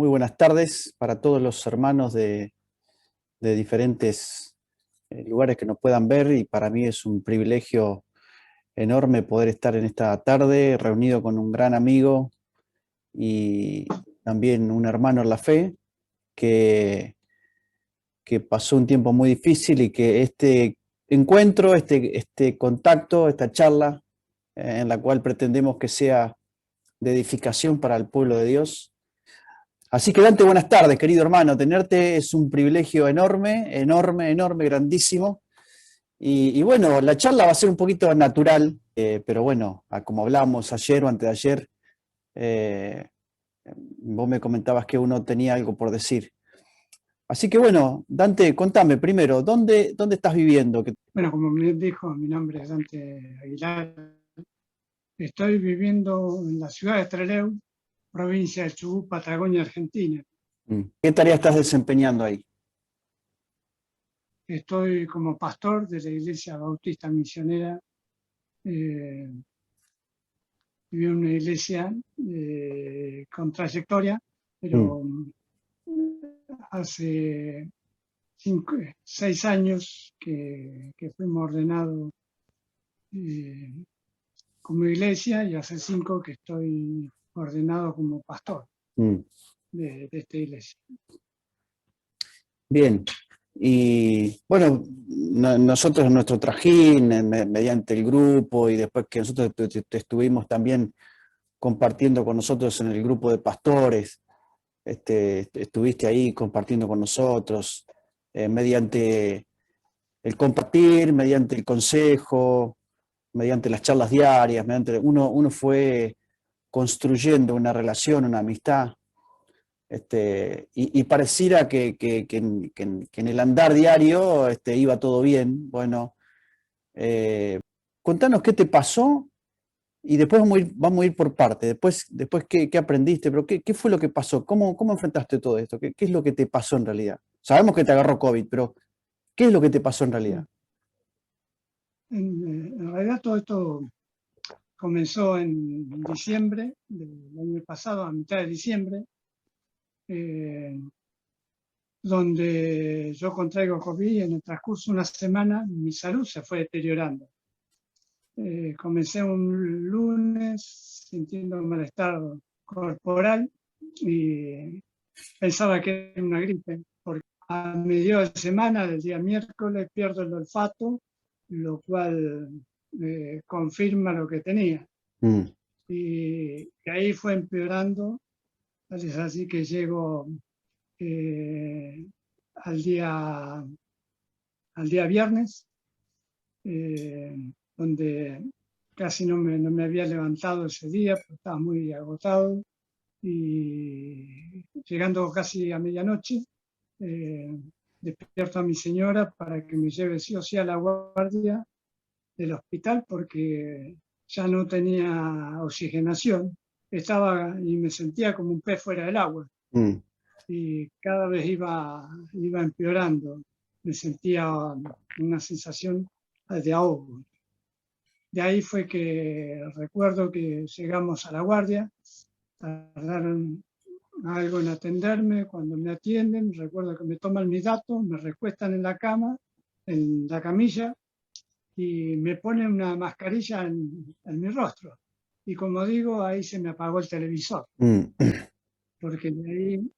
Muy buenas tardes para todos los hermanos de diferentes lugares que nos puedan ver, y para mí es un privilegio enorme poder estar en esta tarde reunido con un gran amigo y también un hermano en la fe que, que pasó un tiempo muy difícil, y que este encuentro, este contacto, esta charla en la cual pretendemos que sea de edificación para el pueblo de Dios. Así que Dante, buenas tardes, querido hermano. Tenerte es un privilegio enorme, enorme, enorme, grandísimo. Y bueno, la charla va a ser un poquito natural, pero bueno, como hablábamos ayer o antes de ayer, eh, vos me comentabas que uno tenía algo por decir. Así que bueno, Dante, contame primero, ¿dónde estás viviendo? Bueno, como me dijo, mi nombre es Dante Aguilar. Estoy viviendo en la ciudad de Trelew, provincia de Chubut, Patagonia, Argentina. ¿Qué tarea estás desempeñando ahí? Estoy como pastor de la Iglesia Bautista Misionera. Vivo en una iglesia con trayectoria, pero hace 6 años que fuimos ordenados como iglesia, y hace 5 que estoy ordenado como pastor de esta iglesia. Bien, y bueno, nosotros en nuestro trajín, mediante el grupo, y después que nosotros te estuvimos también compartiendo con nosotros en el grupo de pastores, estuviste ahí compartiendo con nosotros, mediante el compartir, mediante el consejo, mediante las charlas diarias, uno fue construyendo una relación, una amistad. Y pareciera que en el andar diario iba todo bien. Bueno, contanos qué te pasó, y después vamos a ir por parte. Después qué aprendiste, pero qué fue lo que pasó, cómo enfrentaste todo esto, qué es lo que te pasó en realidad. Sabemos que te agarró COVID, pero ¿qué es lo que te pasó en realidad? En realidad todo esto comenzó en diciembre del año pasado, a mitad de diciembre, donde yo contraigo COVID, y en el transcurso de una semana mi salud se fue deteriorando. Comencé un lunes sintiendo un malestar corporal y pensaba que era una gripe, porque a mediados de semana, del día miércoles, pierdo el olfato, lo cual confirma lo que tenía. Y ahí fue empeorando, es así que llego al día viernes, donde casi no me había levantado ese día, porque estaba muy agotado, y llegando casi a medianoche, despierto a mi señora para que me lleve sí o sí a la guardia del hospital, porque ya no tenía oxigenación, estaba y me sentía como un pez fuera del agua. Y cada vez iba empeorando, me sentía una sensación de ahogo. De ahí fue que recuerdo que llegamos a la guardia, tardaron algo en atenderme. Cuando me atienden, recuerdo que me toman mis datos, me recuestan en la cama, en la camilla, y me ponen una mascarilla en mi rostro. Y como digo, ahí se me apagó el televisor, porque de ahí,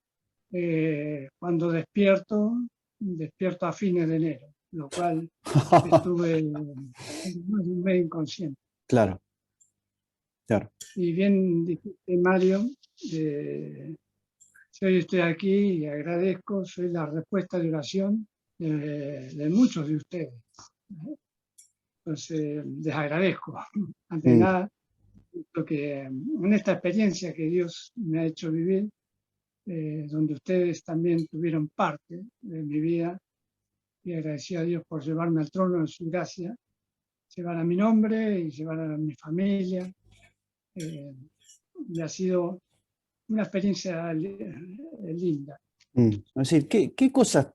cuando despierto a fines de enero, lo cual estuve más de un mes inconsciente. Claro. Y bien dijiste, Mario, hoy estoy aquí y agradezco, soy la respuesta de oración de muchos de ustedes. Entonces, les agradezco, ante nada, porque en esta experiencia que Dios me ha hecho vivir, donde ustedes también tuvieron parte de mi vida, y agradecido a Dios por llevarme al trono de su gracia, llevar a mi nombre y llevar a mi familia. Y ha sido una experiencia linda. Es decir, ¿qué cosas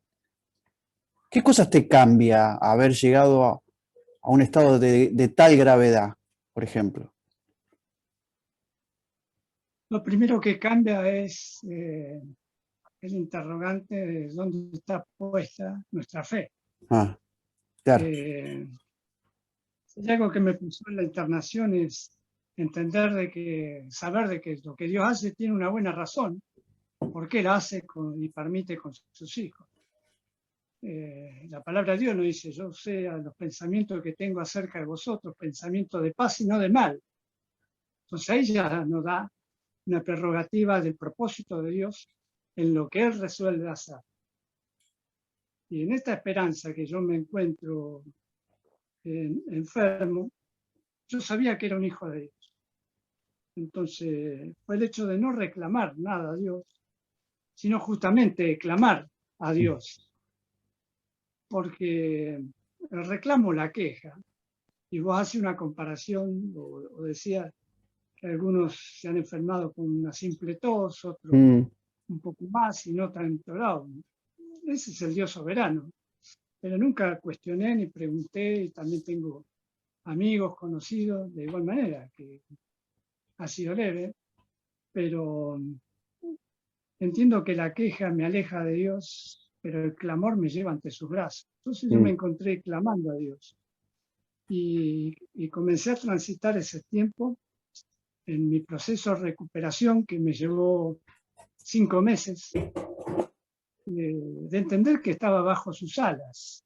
te cambia haber llegado a un estado de tal gravedad, por ejemplo? Lo primero que cambia es el interrogante de dónde está puesta nuestra fe. Ah, claro. Si hay algo que me puso en la internación es entender saber de que lo que Dios hace tiene una buena razón, por qué la hace y permite con sus hijos. La palabra de Dios nos dice, yo sé a los pensamientos que tengo acerca de vosotros, pensamientos de paz y no de mal. Entonces ahí ya nos da una prerrogativa del propósito de Dios en lo que Él resuelve hacer. Y en esta esperanza que yo me encuentro enfermo, yo sabía que era un hijo de Dios. Entonces fue el hecho de no reclamar nada a Dios, sino justamente clamar a Dios. Porque el reclamo, la queja, y vos haces una comparación o decías que algunos se han enfermado con una simple tos, otros un poco más y no tan tolado. Ese es el Dios soberano. Pero nunca cuestioné ni pregunté, y también tengo amigos conocidos de igual manera, que ha sido leve, pero entiendo que la queja me aleja de Dios, pero el clamor me lleva ante sus brazos. Entonces yo me encontré clamando a Dios y comencé a transitar ese tiempo en mi proceso de recuperación que me llevó 5 meses, de entender que estaba bajo sus alas.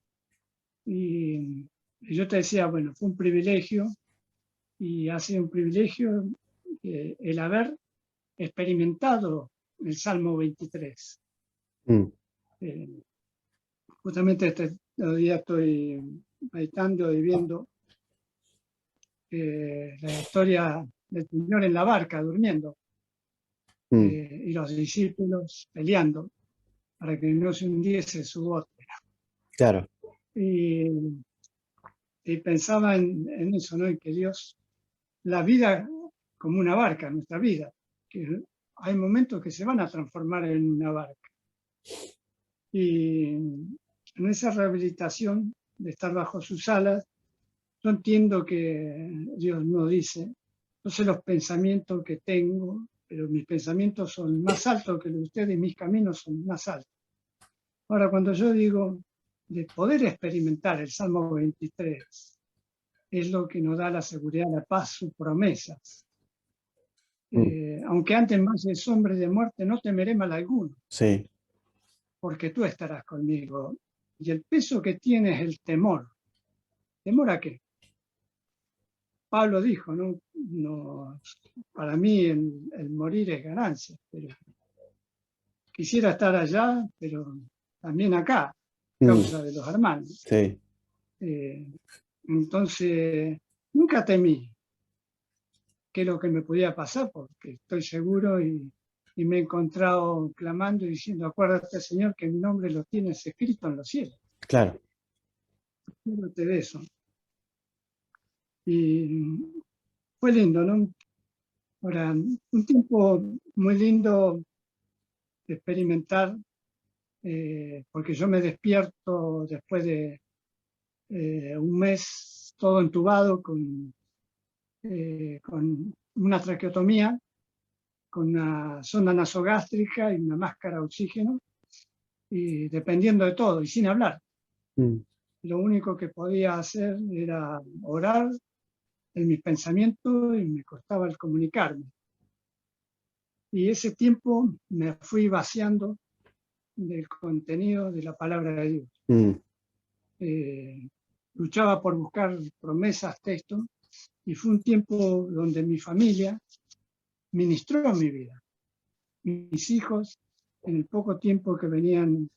Y yo te decía, bueno, fue un privilegio y ha sido un privilegio el haber experimentado el Salmo 23. Justamente este día estoy meditando y viendo la historia del Señor en la barca, durmiendo, y los discípulos peleando para que no se hundiese su bote. Claro. Y pensaba en eso, ¿no? En que Dios, la vida como una barca, nuestra vida, que hay momentos que se van a transformar en una barca. Y en esa rehabilitación de estar bajo sus alas, yo entiendo que Dios no dice, no sé los pensamientos que tengo, pero mis pensamientos son más altos que los de ustedes y mis caminos son más altos. Ahora, cuando yo digo de poder experimentar el Salmo 23, es lo que nos da la seguridad, la paz, sus promesas. Aunque antes más de sombra y de muerte, no temeré mal alguno. Sí. Porque tú estarás conmigo. Y el peso que tiene es el temor. ¿Temor a qué? Pablo dijo, no, para mí el morir es ganancia, pero quisiera estar allá, pero también acá, a causa de los hermanos. Sí. Entonces, nunca temí qué es lo que me podía pasar, porque estoy seguro y me he encontrado clamando y diciendo, acuérdate, Señor, que mi nombre lo tienes escrito en los cielos. Claro. Acuérdate de eso. Y fue lindo, ¿no? Ahora, un tiempo muy lindo de experimentar, porque yo me despierto después de un mes todo entubado con una traqueotomía, con una sonda nasogástrica y una máscara de oxígeno, y dependiendo de todo, y sin hablar. Lo único que podía hacer era orar en mis pensamientos y me costaba el comunicarme. Y ese tiempo me fui vaciando del contenido de la palabra de Dios. Luchaba por buscar promesas, textos, y fue un tiempo donde mi familia ministró mi vida. Mis hijos, en el poco tiempo que venían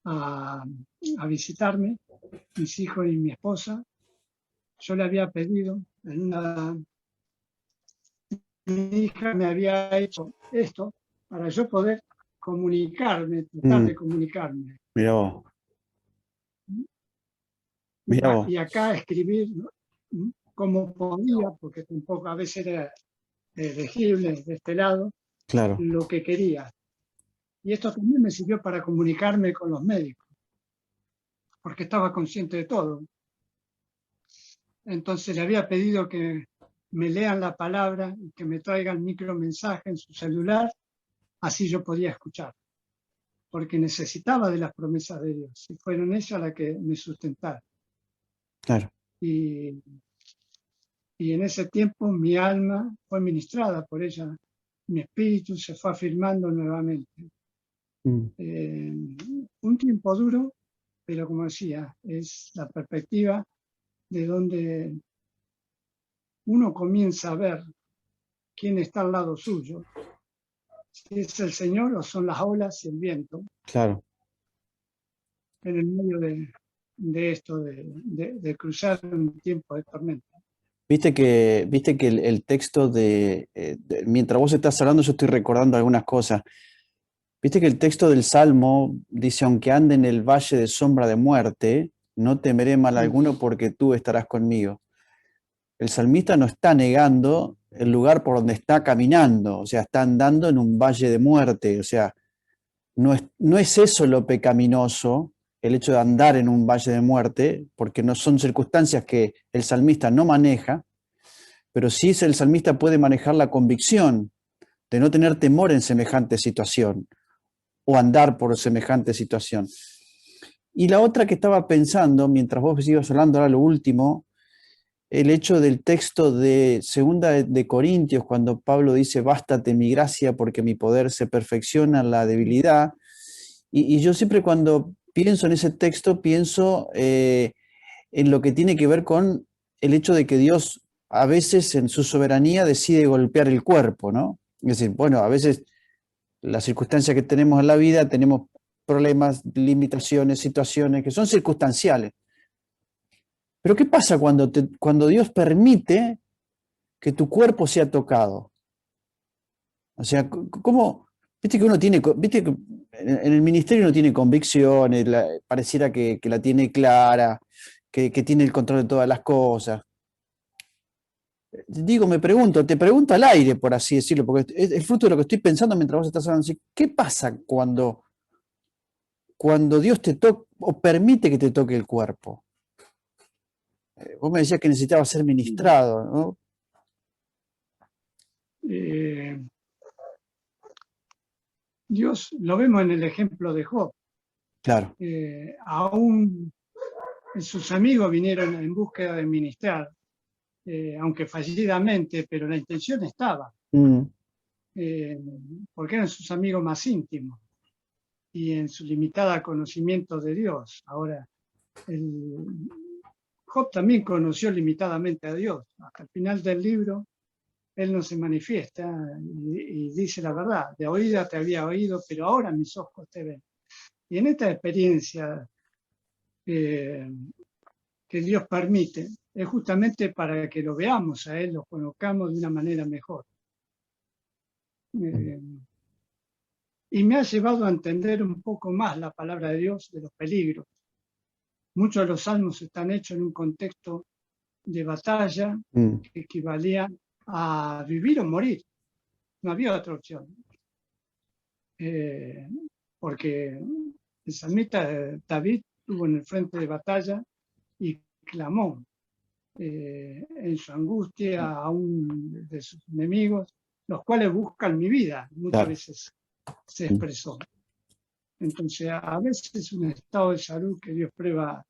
a visitarme, mis hijos y mi esposa, yo le había pedido, mi hija me había hecho esto para yo poder comunicarme, tratar de comunicarme. Mirá vos. Mirá vos. Y acá escribir, ¿no?, como podía, porque tampoco a veces era elegible de este lado, Claro. lo que quería. Y esto también me sirvió para comunicarme con los médicos, porque estaba consciente de todo. Entonces le había pedido que me lean la palabra y que me traigan micromensaje en su celular, así yo podía escuchar, porque necesitaba de las promesas de Dios, y fueron ellas las que me sustentaron. Claro. Y en ese tiempo mi alma fue ministrada por ella, mi espíritu se fue afirmando nuevamente. Un tiempo duro, pero como decía, es la perspectiva de donde uno comienza a ver quién está al lado suyo, si es el Señor o son las olas y el viento, Claro. en el medio de esto, de cruzar un tiempo de tormenta. Viste que el texto mientras vos estás hablando, yo estoy recordando algunas cosas. Viste que el texto del Salmo dice, aunque ande en el valle de sombra de muerte, no temeré mal alguno porque tú estarás conmigo. El salmista no está negando el lugar por donde está caminando, o sea, está andando en un valle de muerte, o sea, no es eso lo pecaminoso, el hecho de andar en un valle de muerte, porque no son circunstancias que el salmista no maneja, pero sí el salmista puede manejar la convicción de no tener temor en semejante situación o andar por semejante situación. Y la otra que estaba pensando, mientras vos ibas hablando ahora lo último, el hecho del texto de Segunda de Corintios, cuando Pablo dice, bástate mi gracia porque mi poder se perfecciona en la debilidad. Y yo siempre cuando pienso en ese texto, pienso en lo que tiene que ver con el hecho de que Dios a veces en su soberanía decide golpear el cuerpo, ¿no? Es decir, bueno, a veces las circunstancias que tenemos en la vida, tenemos problemas, limitaciones, situaciones que son circunstanciales. Pero ¿qué pasa cuando Dios permite que tu cuerpo sea tocado? O sea, ¿cómo? Viste que uno tiene, viste que en el ministerio uno tiene convicciones, pareciera que la tiene clara, que tiene el control de todas las cosas. Digo, te pregunto al aire, por así decirlo, porque es fruto de lo que estoy pensando mientras vos estás hablando. ¿Qué pasa cuando Dios te toca o permite que te toque el cuerpo? Vos me decías que necesitaba ser ministrado, ¿no? Dios, lo vemos en el ejemplo de Job. Claro. Aún sus amigos vinieron en búsqueda de ministrar, aunque fallidamente, pero la intención estaba, porque eran sus amigos más íntimos y en su limitada conocimiento de Dios. Ahora, Job también conoció limitadamente a Dios. Hasta el final del libro, él no se manifiesta y dice la verdad. De oída te había oído, pero ahora mis ojos te ven. Y en esta experiencia que Dios permite, es justamente para que lo veamos a Él, lo conozcamos de una manera mejor. Y me ha llevado a entender un poco más la palabra de Dios, de los peligros. Muchos de los salmos están hechos en un contexto de batalla que equivalía a vivir o morir. No había otra opción. Porque el salmista David estuvo en el frente de batalla y clamó en su angustia a un de sus enemigos, los cuales buscan mi vida, muchas veces se expresó. Entonces, a veces un estado de salud que Dios prueba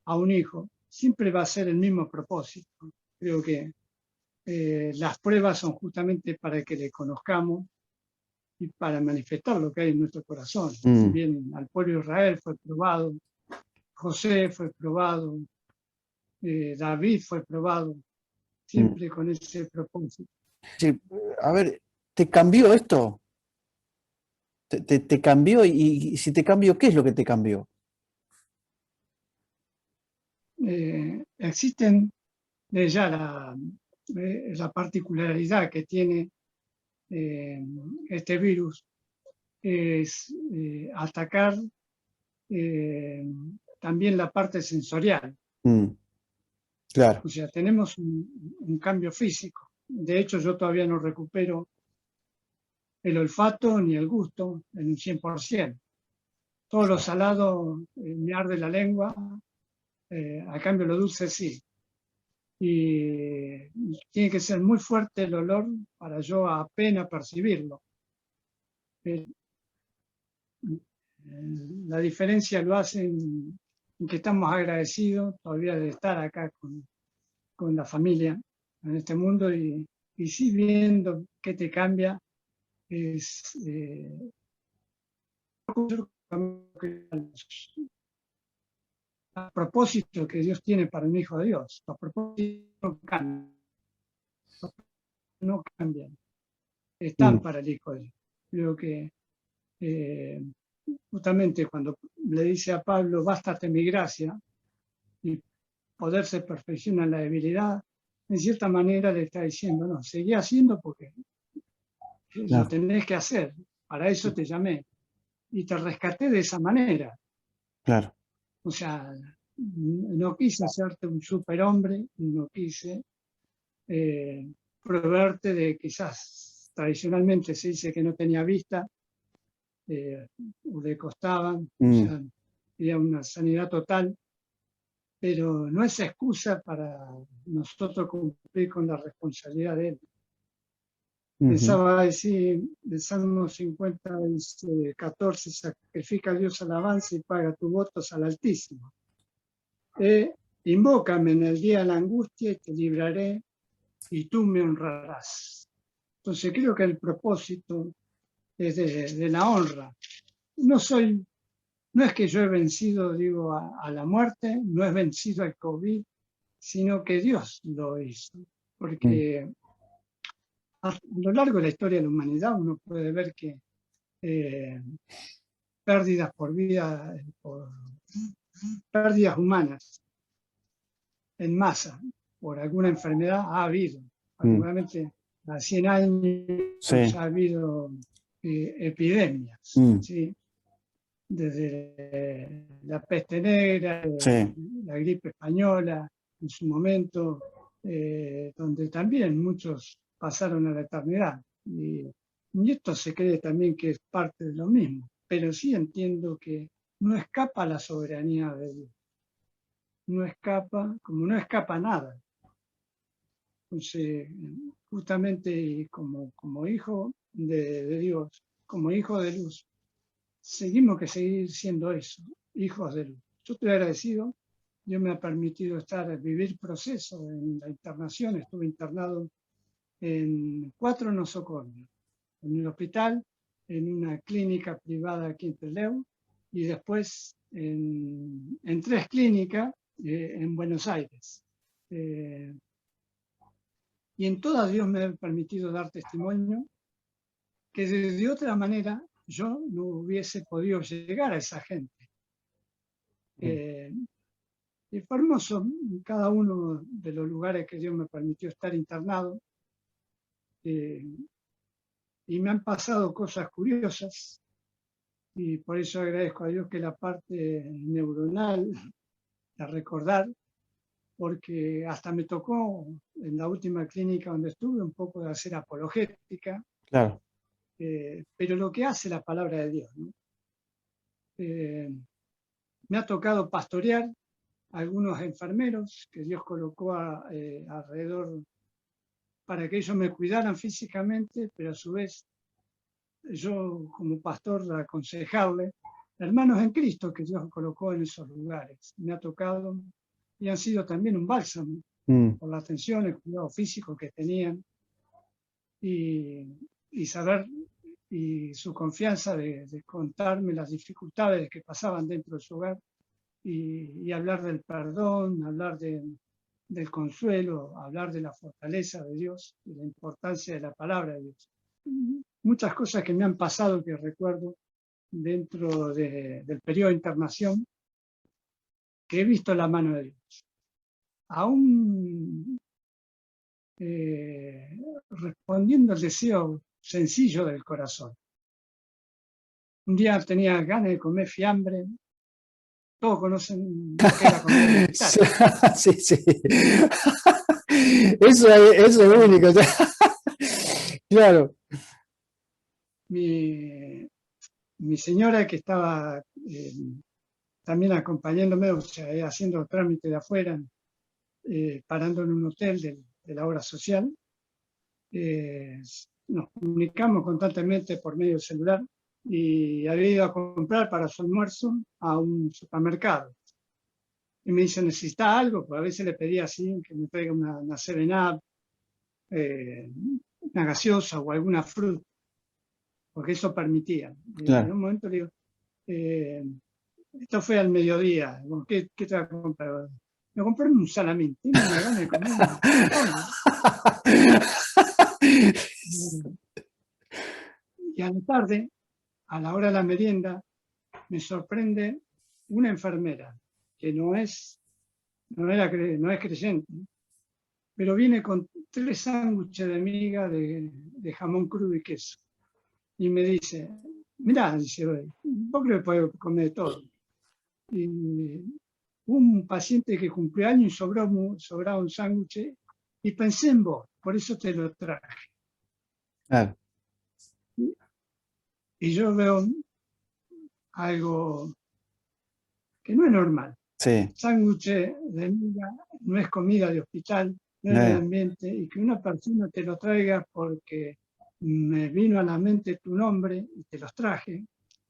a un hijo, siempre va a ser el mismo propósito. Creo que las pruebas son justamente para que le conozcamos y para manifestar lo que hay en nuestro corazón. Si bien al pueblo de Israel fue probado, José fue probado, David fue probado, siempre con ese propósito. Sí, a ver, ¿te cambió esto? ¿Te cambió? Y si te cambió, ¿qué es lo que te cambió? Existen ya la particularidad que tiene este virus es atacar también la parte sensorial. Claro. O sea, tenemos un cambio físico. De hecho, yo todavía no recupero el olfato ni el gusto en un 100%. Todo lo salado me arde la lengua, a cambio lo dulce sí. y tiene que ser muy fuerte el olor para yo apenas percibirlo. La diferencia lo hace en que estamos agradecidos todavía de estar acá con la familia en este mundo y sí viendo qué te cambia es a propósito que Dios tiene para un hijo de Dios. Los propósitos no cambian, están para el hijo de Dios. Creo que justamente cuando le dice a Pablo, bástate mi gracia, y poder se perfecciona en la debilidad, en cierta manera le está diciendo, no, seguí haciendo porque lo tenés que hacer, para eso te llamé, y te rescaté de esa manera. Claro. O sea, no quise hacerte un superhombre, no quise proveerte de quizás tradicionalmente se dice que no tenía vista, o le costaban, o sea, había una sanidad total, pero no es excusa para nosotros cumplir con la responsabilidad de él. Pensaba decir, el Salmo 50, 14, sacrifica a Dios alabanza y paga tus votos al Altísimo. Invócame en el día de la angustia y te libraré y tú me honrarás. Entonces creo que el propósito es de la honra. No es que yo he vencido, digo, a la muerte, no he vencido al COVID, sino que Dios lo hizo. Porque a lo largo de la historia de la humanidad uno puede ver que pérdidas por vida, pérdidas humanas en masa por alguna enfermedad ha habido. Particularmente a 100 años ha habido epidemias, ¿sí? Desde la peste negra, la gripe española, en su momento, donde también muchos pasaron a la eternidad. Y esto se cree también que es parte de lo mismo, pero sí entiendo que no escapa a la soberanía de Dios. No escapa, como no escapa nada. Entonces, justamente como hijo de Dios, como hijo de luz, seguimos que seguir siendo eso, hijos de luz. Yo estoy agradecido, Dios me ha permitido vivir proceso en la internación, estuve internado en 4 nosocomios, en el hospital, en una clínica privada aquí en Trelew, y después en 3 clínicas en Buenos Aires. Y en todas Dios me ha permitido dar testimonio que de otra manera yo no hubiese podido llegar a esa gente. Y fue hermoso en cada uno de los lugares que Dios me permitió estar internado. Y me han pasado cosas curiosas, y por eso agradezco a Dios que la parte neuronal, de recordar, porque hasta me tocó en la última clínica donde estuve un poco de hacer apologética. Claro. Pero lo que hace la palabra de Dios, ¿no? Me ha tocado pastorear a algunos enfermeros que Dios colocó alrededor para que ellos me cuidaran físicamente, pero a su vez yo como pastor aconsejarle, hermanos en Cristo que Dios colocó en esos lugares. Me ha tocado y han sido también un bálsamo por la atención, el cuidado físico que tenían y saber y su confianza de contarme las dificultades que pasaban dentro de su hogar y hablar del perdón, hablar del consuelo, hablar de la fortaleza de Dios y la importancia de la palabra de Dios. Muchas cosas que me han pasado que recuerdo dentro del periodo de internación, que he visto la mano de Dios. Aún respondiendo al deseo sencillo del corazón. Un día tenía ganas de comer fiambre. Todos conocen lo que es la comida militar. Sí, sí. Eso es único. Claro. Mi señora, que estaba también acompañándome, o sea, haciendo trámite de afuera, parando en un hotel de la obra social. Nos comunicamos constantemente por medio del celular y había ido a comprar para su almuerzo a un supermercado. Y me dice, ¿necesita algo? Pues a veces le pedía así, que me traiga una 7-Up, una gaseosa o alguna fruta, porque eso permitía. Y en claro. un momento le digo, esto fue al mediodía, ¿qué te vas a comprar? Me compré un salamín, tengo una gana de comer un Y a la tarde, a la hora de la merienda, me sorprende una enfermera que no es creyente, pero viene con 3 sándwiches de miga de jamón crudo y queso. Y me dice, mirá, dice, vos creo que podés comer todo. Y un paciente que cumplió años y sobraba un sándwich y pensé en vos, por eso te lo traje. Claro. Y yo veo algo que no es normal. Sí. Sándwich de miga no es comida de hospital, no es de ambiente, y que una persona te lo traiga porque me vino a la mente tu nombre y te los traje,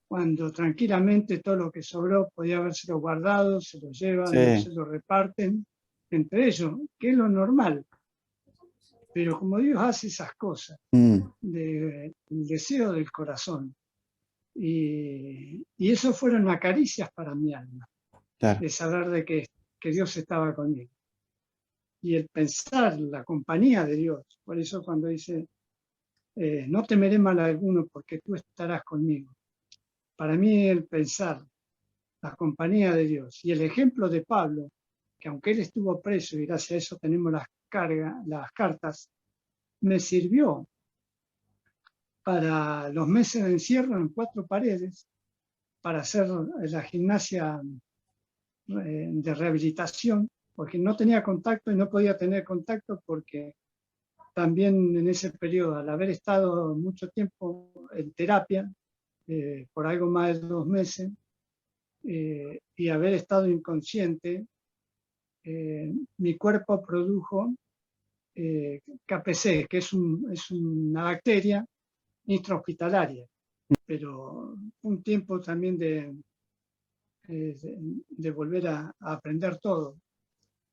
cuando tranquilamente todo lo que sobró podía habérselo guardado, se lo llevan, Sí. se lo reparten entre ellos, que es lo normal. Pero como Dios hace esas cosas, del deseo del corazón, y eso fueron acaricias para mi alma, Claro. de saber de que Dios estaba conmigo. Y el pensar la compañía de Dios, por eso cuando dice, no temeré mal alguno porque tú estarás conmigo. Para mí el pensar la compañía de Dios y el ejemplo de Pablo, que aunque él estuvo preso y gracias a eso tenemos las cartas, me sirvió para los meses de encierro en 4 paredes, para hacer la gimnasia de rehabilitación, porque no tenía contacto y no podía tener contacto porque también en ese periodo, al haber estado mucho tiempo en terapia, por algo más de 2 meses, y haber estado inconsciente, mi cuerpo produjo KPC, que es una bacteria intrahospitalaria, pero un tiempo también de volver a aprender todo,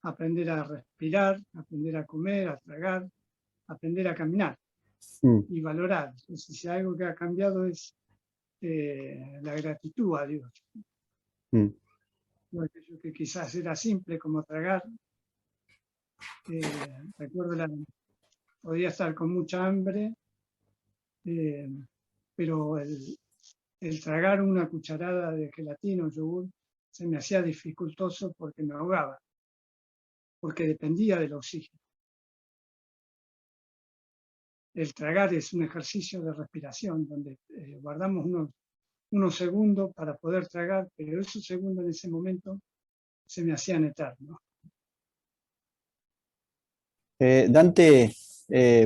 aprender a respirar, aprender a comer, a tragar, aprender a caminar y valorar. Entonces, si algo que ha cambiado es la gratitud a Dios. Aquello que quizás era simple como tragar, recuerdo, podía estar con mucha hambre, pero el tragar una cucharada de gelatina o yogur se me hacía dificultoso porque me ahogaba, porque dependía del oxígeno. El tragar es un ejercicio de respiración donde guardamos unos segundos para poder tragar, pero esos segundos en ese momento se me hacían eternos. Dante,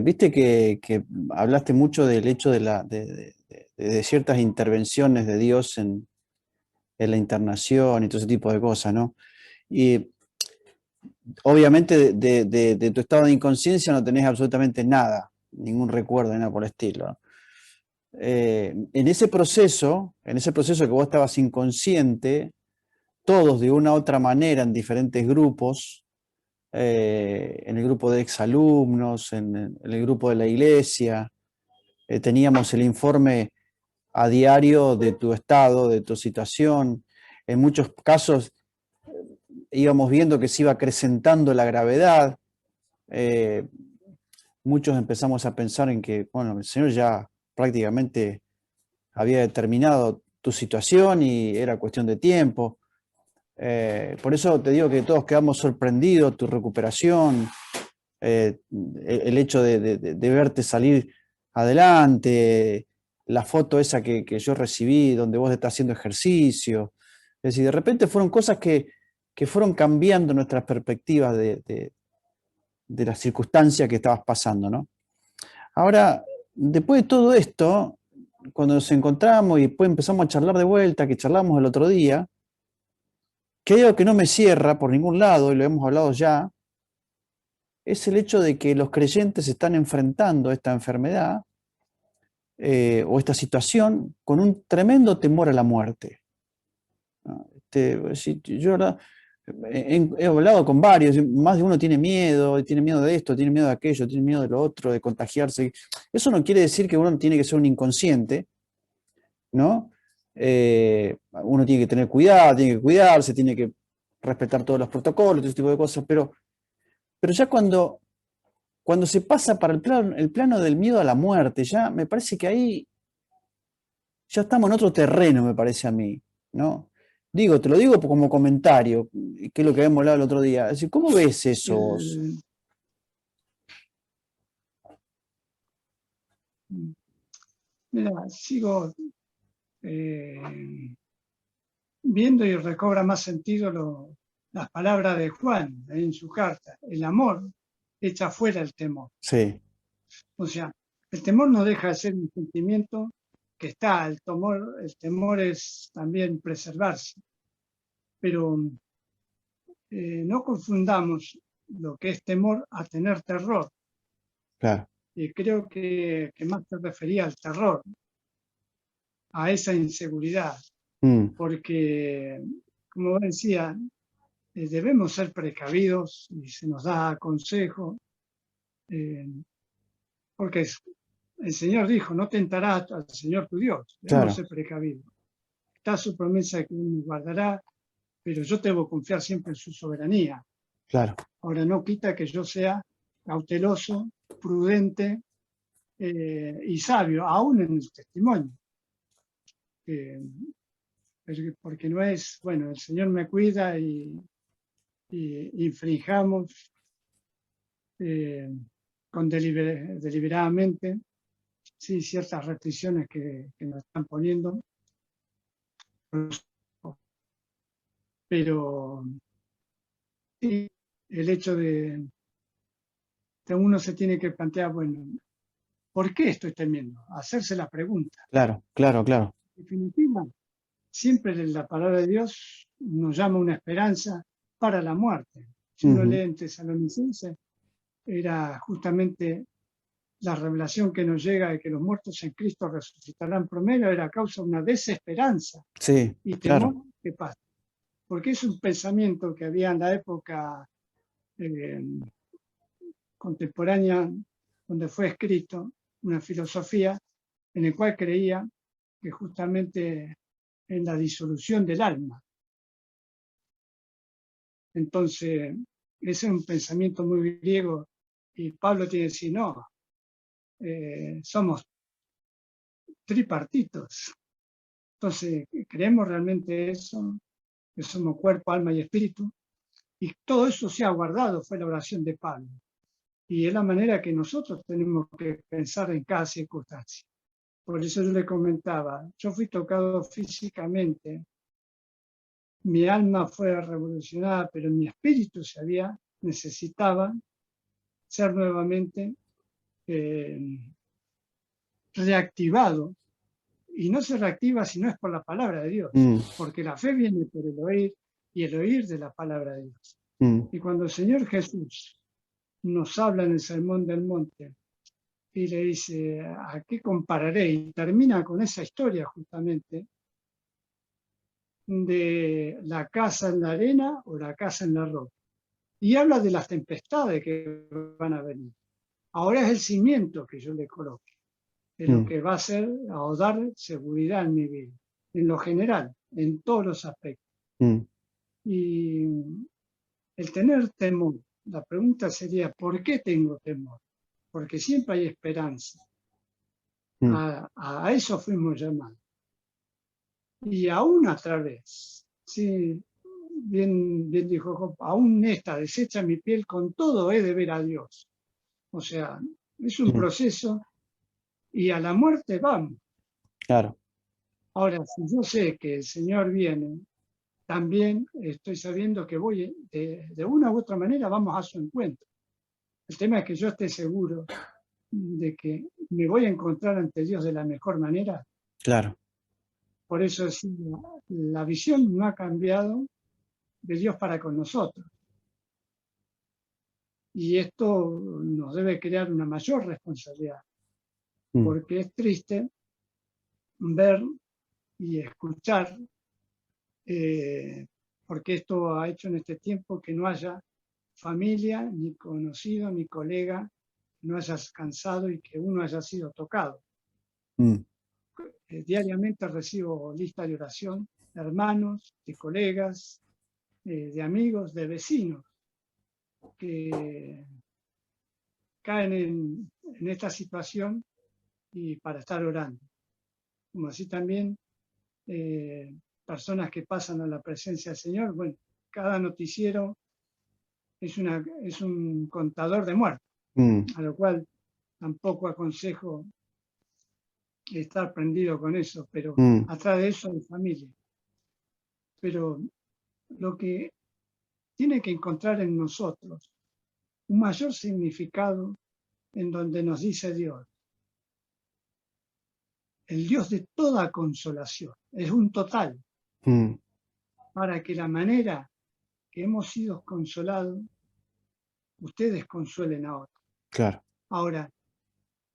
viste que hablaste mucho del hecho de ciertas intervenciones de Dios en la internación y todo ese tipo de cosas, ¿no? Y obviamente de tu estado de inconsciencia no tenés absolutamente nada, ningún recuerdo, nada por el estilo. En ese proceso que vos estabas inconsciente, todos de una u otra manera en diferentes grupos, en el grupo de exalumnos, en el grupo de la iglesia, teníamos el informe a diario de tu estado, de tu situación. En muchos casos íbamos viendo que se iba acrecentando la gravedad. Muchos empezamos a pensar en que, bueno, el Señor ya prácticamente había determinado tu situación y era cuestión de tiempo. Por eso te digo que todos quedamos sorprendidos, tu recuperación, el hecho de verte salir adelante, la foto esa que yo recibí donde vos estás haciendo ejercicio. Es decir, de repente fueron cosas que fueron cambiando nuestras perspectivas de las circunstancias que estabas pasando, ¿no? Ahora, después de todo esto, cuando nos encontramos y después empezamos a charlar de vuelta, que charlamos el otro día, que hay algo que no me cierra por ningún lado, y lo hemos hablado ya, es el hecho de que los creyentes están enfrentando esta enfermedad o esta situación con un tremendo temor a la muerte. ¿No? Yo ahora he hablado con varios, más de uno tiene miedo de esto, tiene miedo de aquello, tiene miedo de lo otro, de contagiarse. Eso no quiere decir que uno tiene que ser un inconsciente, ¿no? Uno tiene que tener cuidado, tiene que cuidarse, tiene que respetar todos los protocolos, todo ese tipo de cosas, pero ya cuando se pasa para el plano del miedo a la muerte, ya me parece que ahí ya estamos en otro terreno, me parece a mí, ¿no? Digo, te lo digo como comentario, que es lo que habíamos hablado el otro día. Es decir, ¿cómo ves eso vos? El- Mira, sigo eh, viendo y recobra más sentido las palabras de Juan en su carta. El amor echa fuera el temor. Sí, O sea, el temor no deja de ser un sentimiento que está, el temor es también preservarse, pero no confundamos lo que es temor a tener terror. claro. Y creo que más se refería al terror, a esa inseguridad, Mm, porque, como decía, debemos ser precavidos y se nos da consejo, eh, porque el Señor dijo, no tentarás al Señor tu Dios, debemos claro, ser precavidos. Está su promesa de que nos guardará, pero yo debo confiar siempre en su soberanía. claro. Ahora no quita que yo sea cauteloso, prudente y sabio, aún en el testimonio. Eh, porque no es, bueno, el Señor me cuida y infringamos eh, deliberadamente sí, ciertas restricciones que nos están poniendo, pero sí, el hecho de que uno se tiene que plantear, bueno, ¿por qué estoy temiendo? Hacerse la pregunta. Claro, claro, claro. En definitiva, siempre la palabra de Dios nos llama una esperanza para la muerte. Si uno Ujú, lee en Tesalonicenses, era justamente la revelación que nos llega de que los muertos en Cristo resucitarán primero, era a causa de una desesperanza sí, y temor claro. que pasa. Porque es un pensamiento que había en la época eh, contemporánea donde fue escrito, una filosofía en la cual creía que justamente en la disolución del alma. Entonces, ese es un pensamiento muy griego y Pablo tiene que decir, no, somos tripartitos. Entonces, creemos realmente eso, que somos cuerpo, alma y espíritu, y todo eso se ha guardado, fue la oración de Pablo. Y es la manera que nosotros tenemos que pensar en cada circunstancia. Por eso yo le comentaba, yo fui tocado físicamente, mi alma fue revolucionada, pero mi espíritu necesitaba ser nuevamente eh, reactivado. Y no se reactiva si no es por la palabra de Dios, Mm, porque la fe viene por el oír y el oír de la palabra de Dios. mm, Y cuando el Señor Jesús nos habla en el Sermón del Monte y le dice, ¿a qué compararé? Y termina con esa historia justamente de la casa en la arena o la casa en la roca. Y habla de las tempestades que van a venir. Ahora es el cimiento que yo le coloque, de lo mm, que va a hacer o dar seguridad en mi vida, en lo general, en todos los aspectos. mm, Y el tener temor, la pregunta sería, ¿por qué tengo temor? Porque siempre hay esperanza. mm, A eso fuimos llamados. Y aún a través, sí, bien dijo Job, aún esta deshecha mi piel, con todo he de ver a Dios. O sea, es un mm, proceso y a la muerte vamos. claro. Ahora, si yo sé que el Señor viene, también estoy sabiendo que voy, de una u otra manera, vamos a su encuentro. El tema es que yo esté seguro de que me voy a encontrar ante Dios de la mejor manera. Claro. Por eso la visión no ha cambiado de Dios para con nosotros. Y esto nos debe crear una mayor responsabilidad, porque es triste ver y escuchar, porque esto ha hecho en este tiempo que no haya familia, ni conocido, ni colega, no hayas cansado y que uno haya sido tocado. Diariamente recibo listas de oración de hermanos, de colegas, de amigos, de vecinos, que caen en esta situación y para estar orando. Como así también personas que pasan a la presencia del Señor. Bueno, cada noticiero es un contador de muertos, a lo cual tampoco aconsejo estar prendido con eso, pero atrás de eso hay familia. Pero lo que tiene que encontrar en nosotros un mayor significado en donde nos dice Dios, el Dios de toda consolación, es un total, para que la manera que hemos sido consolados, ustedes consuelen a otros. Claro. Ahora,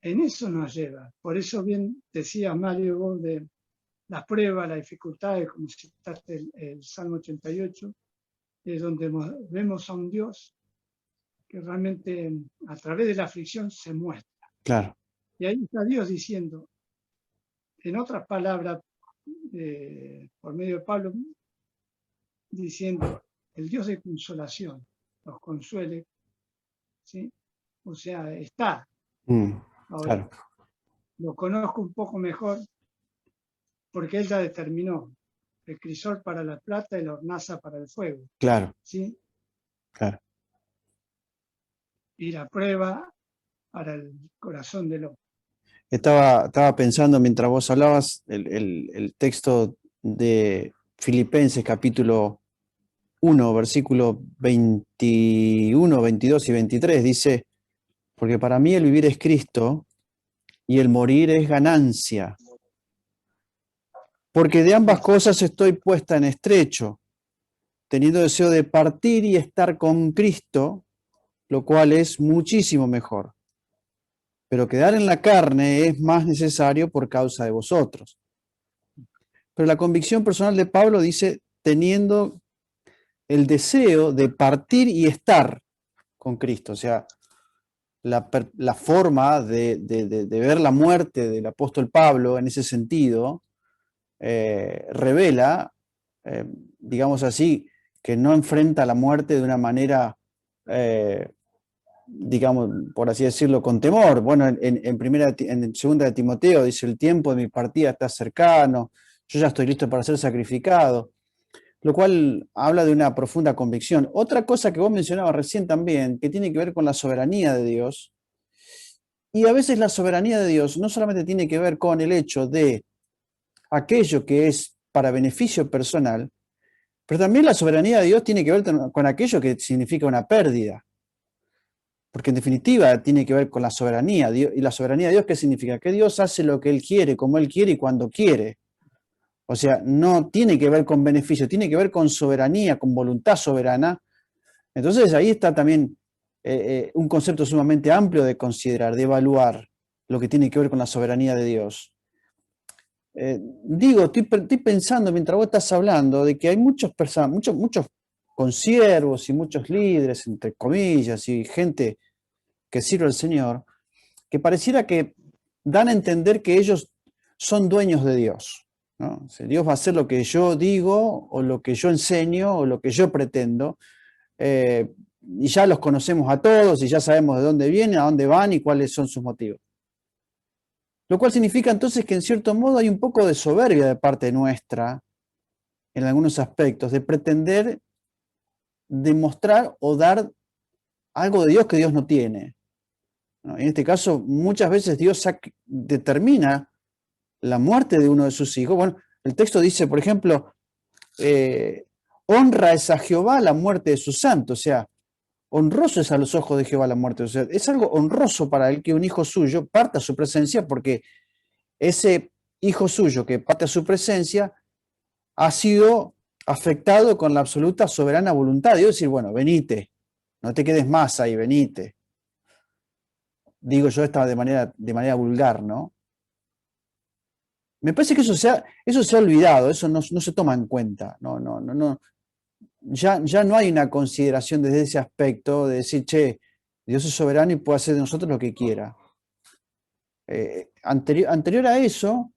en eso nos lleva. Por eso bien decía Mario vos de las pruebas, las dificultades, como citaste el Salmo 88, es donde vemos a un Dios que realmente a través de la aflicción se muestra. Claro. Y ahí está Dios diciendo, en otras palabras, por medio de Pablo, diciendo, el Dios de consolación los consuele, ¿sí? O sea, está. Ahora, claro. lo conozco un poco mejor porque él ya determinó el crisol para la plata y la hornaza para el fuego. Claro. ¿Sí? Claro. Y la prueba para el corazón del hombre. Estaba pensando mientras vos hablabas el texto de Filipenses capítulo 1, versículos 21, 22 y 23, dice, porque para mí el vivir es Cristo y el morir es ganancia, porque de ambas cosas estoy puesta en estrecho, teniendo deseo de partir y estar con Cristo, lo cual es muchísimo mejor. Pero quedar en la carne es más necesario por causa de vosotros. Pero la convicción personal de Pablo dice, teniendo el deseo de partir y estar con Cristo. O sea, la forma de ver la muerte del apóstol Pablo en ese sentido revela, digamos así, que no enfrenta la muerte de una manera, digamos, por así decirlo, con temor. Bueno, en segunda de Timoteo dice, el tiempo de mi partida está cercano, yo ya estoy listo para ser sacrificado, lo cual habla de una profunda convicción. Otra cosa que vos mencionabas recién también, que tiene que ver con la soberanía de Dios, y a veces la soberanía de Dios no solamente tiene que ver con el hecho de aquello que es para beneficio personal, pero también la soberanía de Dios tiene que ver con aquello que significa una pérdida. Porque en definitiva tiene que ver con la soberanía. ¿Y la soberanía de Dios qué significa? Que Dios hace lo que Él quiere, como Él quiere y cuando quiere. O sea, no tiene que ver con beneficio, tiene que ver con soberanía, con voluntad soberana. Entonces ahí está también un concepto sumamente amplio de considerar, de evaluar lo que tiene que ver con la soberanía de Dios. Estoy pensando mientras vos estás hablando de que hay muchos consiervos y muchos líderes, entre comillas, y gente que sirve al Señor, que pareciera que dan a entender que ellos son dueños de Dios, ¿no? O sea, Dios va a hacer lo que yo digo, o lo que yo enseño, o lo que yo pretendo, y ya los conocemos a todos, y ya sabemos de dónde vienen, a dónde van y cuáles son sus motivos. Lo cual significa entonces que en cierto modo hay un poco de soberbia de parte nuestra, en algunos aspectos, de pretender demostrar o dar algo de Dios que Dios no tiene. ¿No? En este caso, muchas veces Dios determina la muerte de uno de sus hijos. Bueno, el texto dice, por ejemplo, honra es a Jehová la muerte de sus santos. O sea, honroso es a los ojos de Jehová la muerte. O sea, es algo honroso para él que un hijo suyo parta a su presencia, porque ese hijo suyo que parte a su presencia ha sido afectado con la absoluta soberana voluntad de Dios, decir, bueno, venite, no te quedes más ahí, venite. Digo yo esta de manera vulgar, ¿no? Me parece que eso se ha olvidado, eso no se toma en cuenta. No. Ya no hay una consideración desde ese aspecto de decir, che, Dios es soberano y puede hacer de nosotros lo que quiera. Anterior a eso,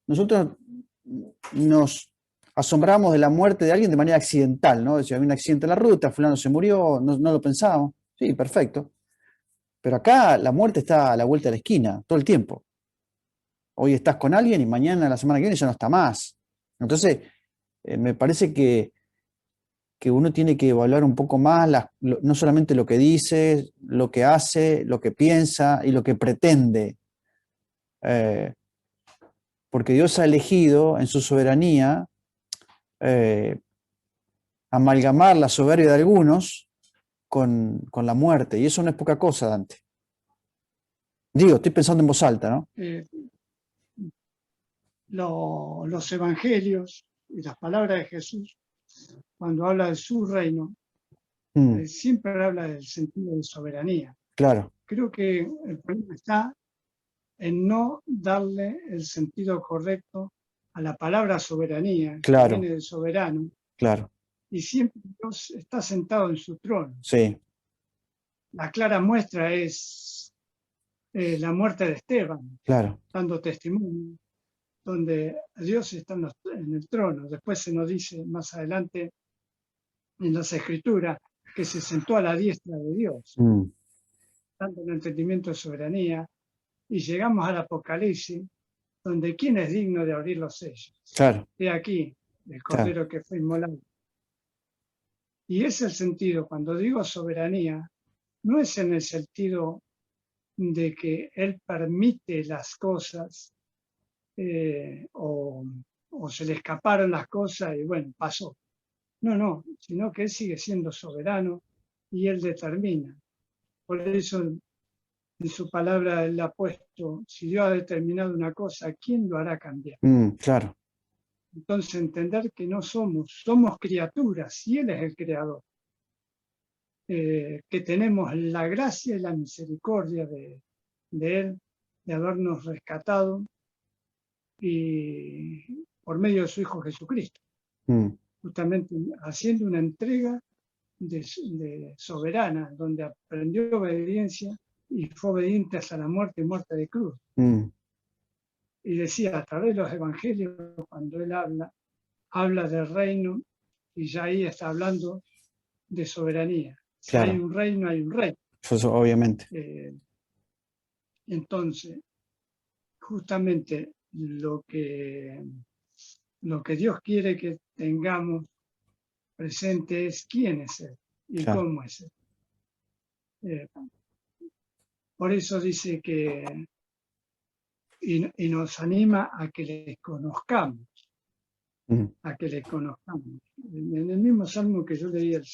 nosotros nos asombramos de la muerte de alguien de manera accidental, ¿no? Decía, había un accidente en la ruta, fulano se murió, no lo pensábamos. Sí, perfecto. Pero acá la muerte está a la vuelta de la esquina, todo el tiempo. Hoy estás con alguien y mañana, la semana que viene, ya no está más. Entonces, me parece que uno tiene que evaluar un poco más, no solamente lo que dice, lo que hace, lo que piensa y lo que pretende. Porque Dios ha elegido en su soberanía amalgamar la soberbia de algunos con la muerte, y eso no es poca cosa, Dante. Digo, estoy pensando en voz alta, ¿no? Los evangelios y las palabras de Jesús, cuando habla de su reino, siempre habla del sentido de soberanía. Claro. Creo que el problema está en no darle el sentido correcto a la palabra soberanía, Claro. que viene de soberano. Claro. Y siempre Dios está sentado en su trono. Sí. La clara muestra es la muerte de Esteban, claro. dando testimonio, donde Dios está en el trono. Después se nos dice más adelante en las Escrituras que se sentó a la diestra de Dios, dando el entendimiento de soberanía, y llegamos al Apocalipsis, donde ¿quién es digno de abrir los sellos? Claro. He aquí, el Cordero que fue inmolado. Y es el sentido, cuando digo soberanía, no es en el sentido de que Él permite las cosas o se le escaparon las cosas y bueno, pasó. No, sino que Él sigue siendo soberano y Él determina. Por eso en su palabra Él ha puesto, si Dios ha determinado una cosa, ¿quién lo hará cambiar? Claro. Entonces entender que no somos criaturas y Él es el creador. Que tenemos la gracia y la misericordia de Él, de habernos rescatado y por medio de su Hijo Jesucristo, justamente haciendo una entrega de soberana, donde aprendió obediencia y fue obediente hasta la muerte y muerte de cruz. Y decía, a través de los evangelios, cuando él habla del reino, y ya ahí está hablando de soberanía. Si Claro. hay un reino, hay un rey. Eso, obviamente. Entonces, justamente lo que Dios quiere que tengamos presente es quién es Él y Claro. cómo es Él. Por eso dice que y nos anima a que le conozcamos, a que le conozcamos. En el mismo salmo que yo leí, el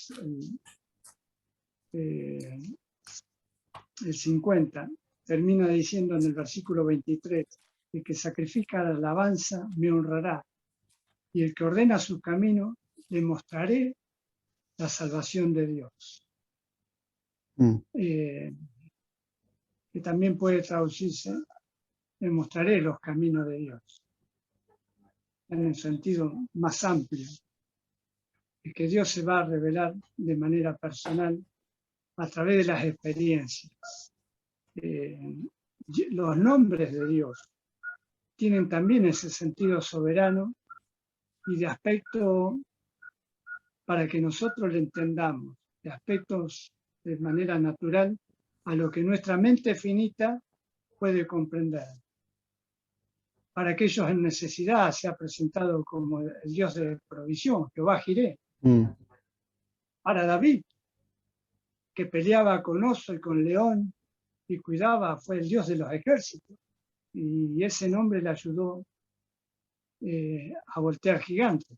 50, termina diciendo en el versículo 23, el que sacrifica la alabanza me honrará, y el que ordena su camino le mostraré la salvación de Dios. Que también puede traducirse, le mostraré los caminos de Dios, en el sentido más amplio, es que Dios se va a revelar de manera personal a través de las experiencias. Los nombres de Dios tienen también ese sentido soberano y de aspecto para que nosotros le entendamos, de aspectos de manera natural a lo que nuestra mente finita puede comprender. Para aquellos en necesidad se ha presentado como el Dios de provisión, Jehová Jireh. Para David, que peleaba con oso y con león y cuidaba, fue el Dios de los ejércitos. Y ese nombre le ayudó a voltear gigantes.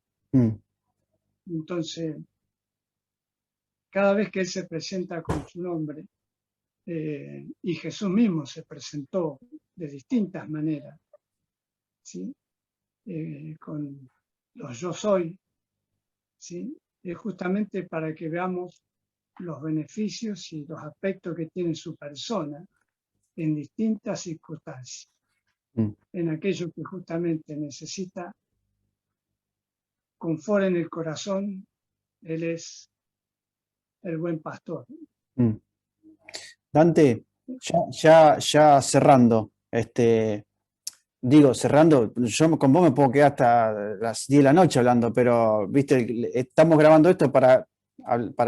Entonces, cada vez que él se presenta con su nombre, y Jesús mismo se presentó de distintas maneras, ¿sí? Con los yo soy, ¿sí? Es justamente para que veamos los beneficios y los aspectos que tiene su persona en distintas circunstancias, en aquello que justamente necesita confort en el corazón. Él es el buen pastor. Dante, ya cerrando, digo, cerrando, yo con vos me puedo quedar hasta las 10 de la noche hablando, pero viste, estamos grabando esto para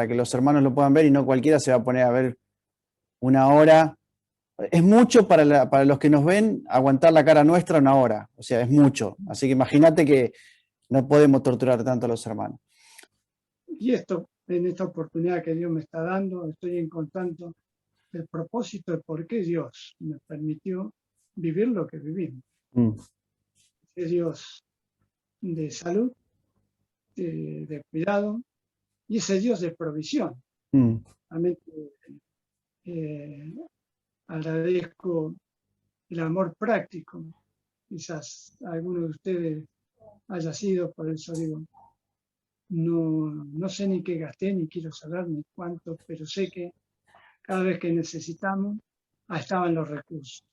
que los hermanos lo puedan ver y no cualquiera se va a poner a ver una hora. Es mucho para los que nos ven aguantar la cara nuestra una hora, o sea, es mucho. Así que imagínate que no podemos torturar tanto a los hermanos. Y esto, en esta oportunidad que Dios me está dando, estoy encontrando el propósito de por qué Dios me permitió vivir lo que vivimos. Es Dios de salud, de cuidado, y ese Dios de provisión. Realmente agradezco el amor práctico. Quizás alguno de ustedes haya sido, por eso digo, no sé ni qué gasté, ni quiero saber ni cuánto, pero sé que cada vez que necesitamos, estaban los recursos.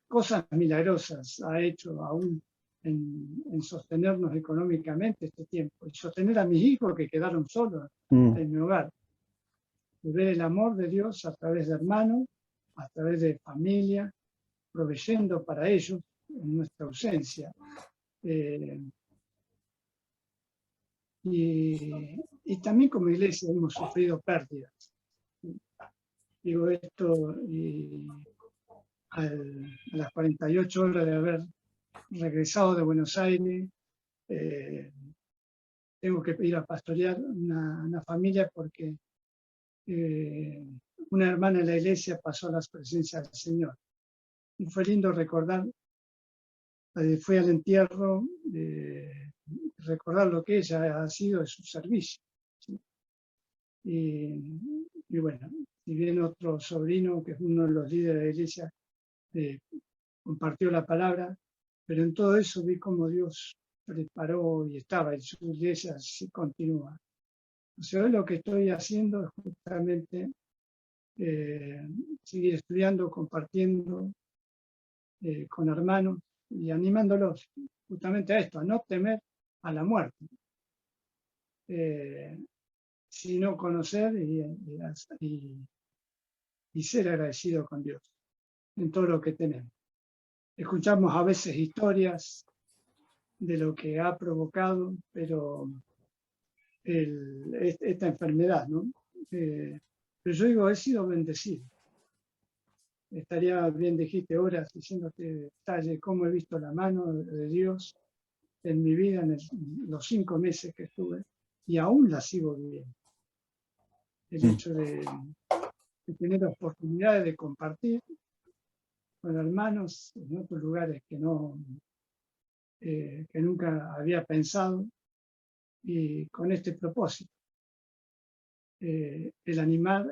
Cosas milagrosas ha hecho aún en sostenernos económicamente este tiempo y sostener a mis hijos que quedaron solos en mi hogar. Y ver el amor de Dios a través de hermanos, a través de familia, proveyendo para ellos en nuestra ausencia. Y también como iglesia hemos sufrido pérdidas. Digo esto y a las 48 horas de haber regresado de Buenos Aires, tengo que ir a pastorear una familia porque una hermana de la iglesia pasó a las presencias del Señor. Y fue lindo recordar, fui al entierro, recordar lo que ella ha sido de su servicio. ¿Sí? Y bueno, si bien otro sobrino, que es uno de los líderes de la iglesia, compartió la palabra, pero en todo eso vi cómo Dios preparó y estaba en su iglesia, así continúa. O sea, hoy lo que estoy haciendo es justamente seguir estudiando, compartiendo con hermanos y animándolos justamente a esto, a no temer a la muerte, sino conocer y ser agradecido con Dios en todo lo que tenemos. Escuchamos a veces historias de lo que ha provocado, pero esta enfermedad, ¿no? Pero yo digo, he sido bendecido. Estaría bien, dijiste horas diciéndote detalle cómo he visto la mano de Dios en mi vida en los 5 meses que estuve, y aún la sigo viviendo. El hecho de tener la oportunidad de compartir con hermanos en otros lugares que nunca había pensado, y con este propósito, el animar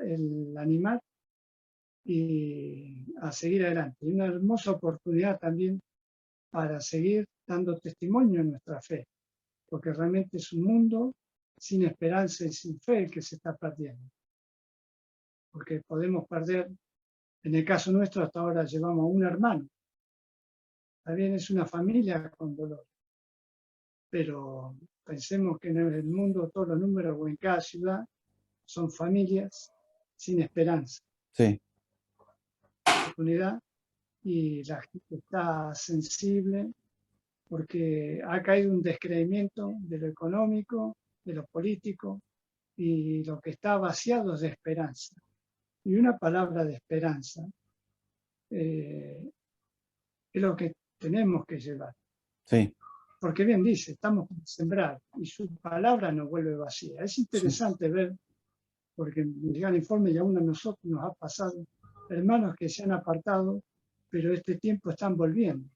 y a seguir adelante. Y una hermosa oportunidad también para seguir dando testimonio en nuestra fe, porque realmente es un mundo sin esperanza y sin fe el que se está perdiendo. Porque podemos perder, en el caso nuestro hasta ahora llevamos a un hermano, también es una familia con dolor, pero pensemos que en el mundo todos los números o en cada ciudad son familias sin esperanza. Sí. Oportunidad, y la gente está sensible porque ha caído un descreimiento de lo económico, de lo político, y lo que está vaciado es de esperanza. Y una palabra de esperanza es lo que tenemos que llevar. Sí. Porque bien dice, estamos para sembrar y su palabra nos vuelve vacía. Es interesante ver, porque me llegan informes y aún a nosotros nos ha pasado, hermanos que se han apartado, pero este tiempo están volviendo.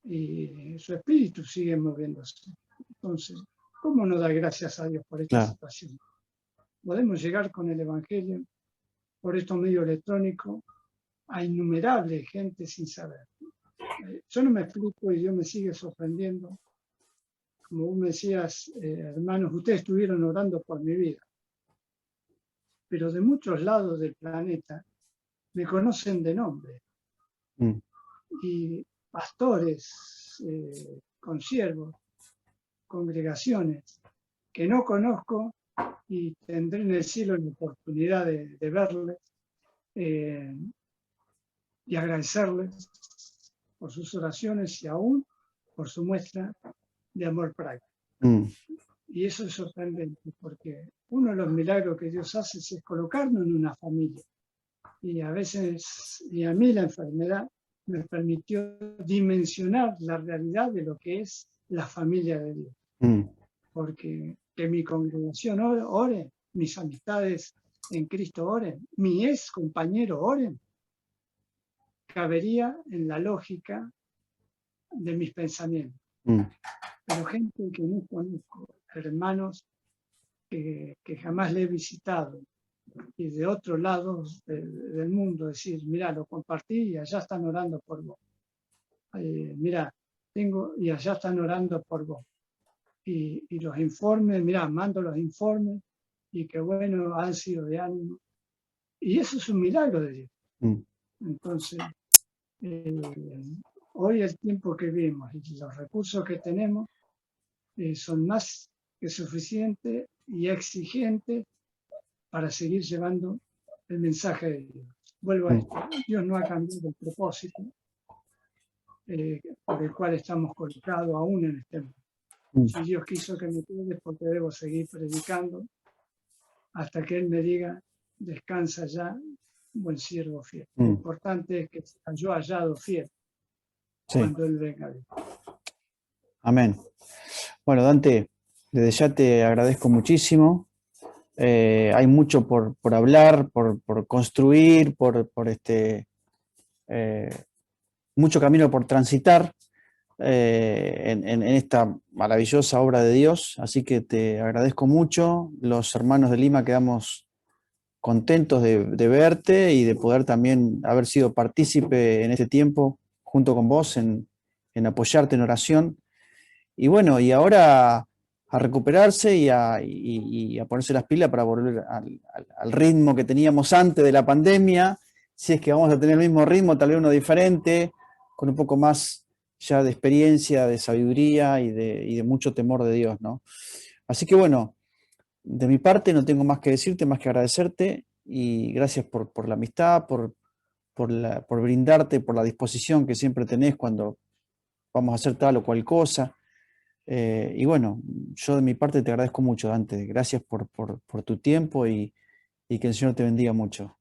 Y su espíritu sigue moviéndose. Entonces, ¿cómo no dar gracias a Dios por esta situación? Podemos llegar con el Evangelio por estos medios electrónicos a innumerable gente sin saber. Yo no me explico y Dios me sigue sorprendiendo como vos me decías, hermanos, ustedes estuvieron orando por mi vida, pero de muchos lados del planeta me conocen de nombre. Y pastores, consiervos, congregaciones que no conozco y tendré en el cielo la oportunidad de verles y agradecerles por sus oraciones y aún por su muestra de amor práctico. Y eso es sorprendente, porque uno de los milagros que Dios hace es colocarnos en una familia. Y a veces, y a mí la enfermedad me permitió dimensionar la realidad de lo que es la familia de Dios. Porque que mi congregación ore, mis amistades en Cristo oren, mi ex compañero oren, cabería en la lógica de mis pensamientos. Pero gente que no conozco, hermanos que jamás le he visitado, y de otros lados del mundo, decir, mira, lo compartí y allá están orando por vos. Mira, y allá están orando por vos. Y los informes, mira, mando los informes y qué bueno, han sido de ánimo. Y eso es un milagro de Dios. Entonces, hoy el tiempo que vivimos y los recursos que tenemos son más que suficientes y exigentes para seguir llevando el mensaje de Dios. Vuelvo a esto. Dios no ha cambiado el propósito por el cual estamos colocados aún en este mundo. Si Dios quiso que me quede, porque debo seguir predicando hasta que Él me diga, descansa ya, buen siervo fiel. Lo importante es que yo hallado fiel cuando Él venga. Amén. Bueno, Dante, desde ya te agradezco muchísimo. Hay mucho por hablar, por construir, mucho camino por transitar en esta maravillosa obra de Dios, así que te agradezco mucho. Los hermanos de Lima quedamos contentos de verte y de poder también haber sido partícipe en este tiempo junto con vos en apoyarte en oración. Y bueno, y ahora a recuperarse y a ponerse las pilas para volver al ritmo que teníamos antes de la pandemia, si es que vamos a tener el mismo ritmo, tal vez uno diferente, con un poco más ya de experiencia, de sabiduría y de mucho temor de Dios, ¿no? Así que bueno, de mi parte no tengo más que decirte, más que agradecerte, y gracias por la amistad, por brindarte, por la disposición que siempre tenés cuando vamos a hacer tal o cual cosa. Y bueno, yo de mi parte te agradezco mucho, Dante. Gracias por tu tiempo y que el Señor te bendiga mucho.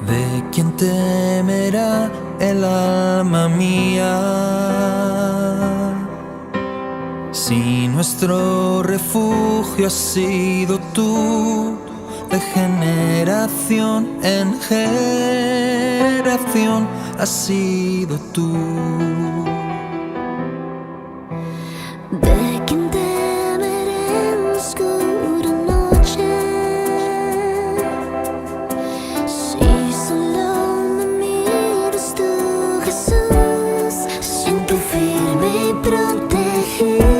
¿De quién temerá el alma mía? Si nuestro refugio has sido tú, de generación en generación has sido tú. ¿De quién temeré en la oscura noche? Si solo me miras tú, Jesús, siento firme y protegido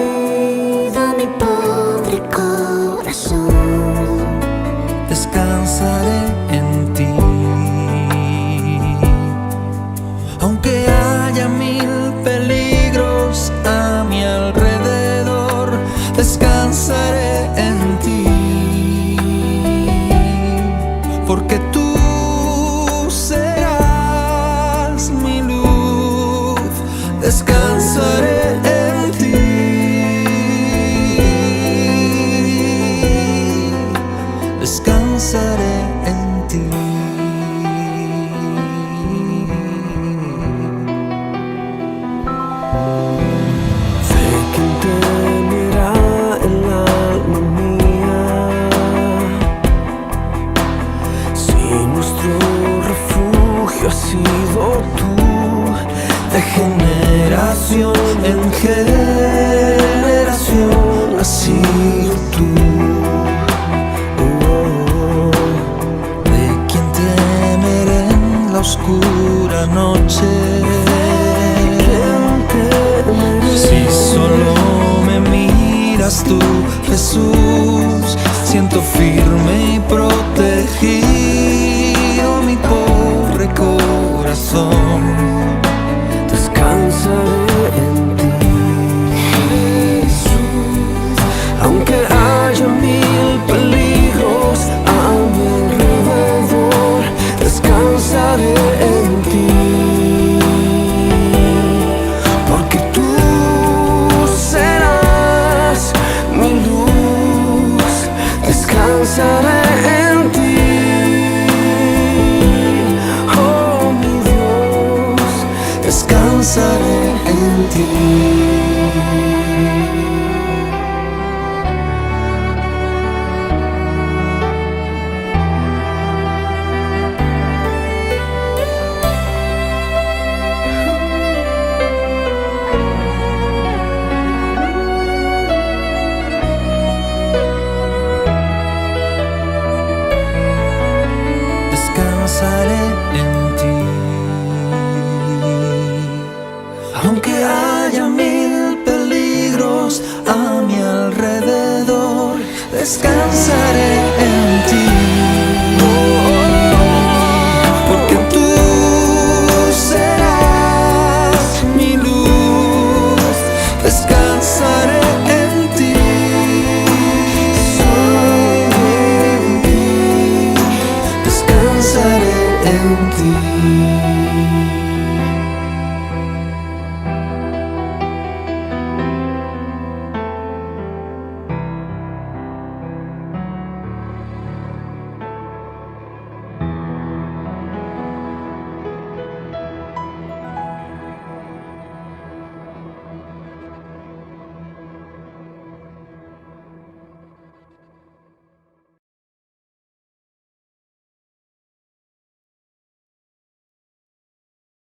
mi pobre corazón. Descansaré en ti, aunque haya mil peligros a mi alrededor. Descansaré en ti, porque tú serás mi luz. Descansaré en ti. Descansaré en ti. ¿De quién temerá el eres tú, Jesús. Siento firme y protegido mi pobre corazón. Descansaré en ti, Jesús. Aunque haya mil peligros a mi alrededor, descansaré en ti. Porque tú serás mi luz, descansaré en ti. Oh mi Dios, descansaré en ti. Descansaré en ti. Aunque haya mil peligros a mi alrededor, descansaré